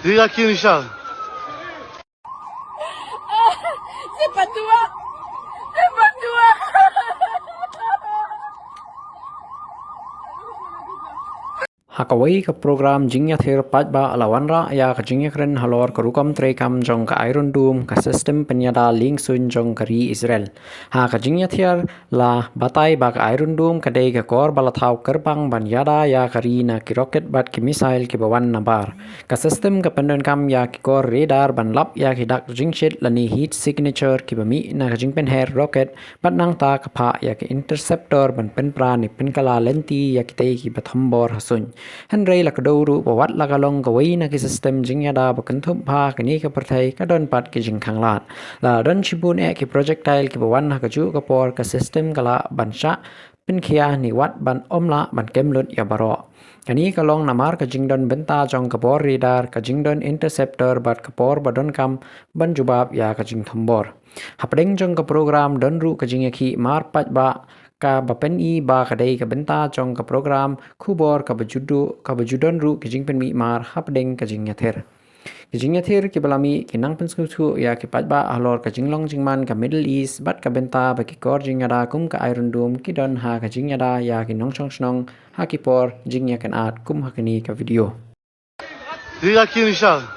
Diga aqui no chão. C'est pas toi. C'est pas toi. Hakatei ke program jingnya thir pajba alawanra ya ke jingnya keren halor ke rukam trekam jong ke iron dome ke sistem penyada link sun jong keri Israel. Ha ke jingnya thir la batai ba ke iron dome ke dei ke kor balathau kerbang ban yada ya keri na ki rocket bat ki missile ki bawan nabar. Ke sistem ke pendon kam ya ki kor radar ban lap ya ki dak jingshit lani heat signature ki bami na ke jing pen hair rocket bat nang ta ke pha ya ki interceptor ban pen pra ni pen kala lenti ya ki tei ki bathombor hasun. Henry la kaduru bawat la kalong kawai na ki system jingya da bakan thup pha kani ka parthai ka don pat ki jing khang lat la don chibun e ki projectile ki bawan ha ka chu ka por ka system kala bansha pin khia ni wat ban omla ban kemlut ya baro kani kalong namar ka jingdon benta jong ka por radar ka jingdon interceptor bat ka por badon kam ban jubab ya ka jing thombor hapdeng jong ka program don ru ka jingya ki mar pat ba ka bapen i ba kadai ka benta chong ka program khubor ka bajudon ru ki jingpen mi mar hapdeng ka jingyathir ki balami ki nang pensku thu ya ki patba alor ka jinglong jingman ka middle east bat ka benta ba ki kor jingada kum ka iron dome ki don ha ka jingyada ya ki nongchong snong ha ki por jingya kan at kum hakani ka video Diga aqui no chão.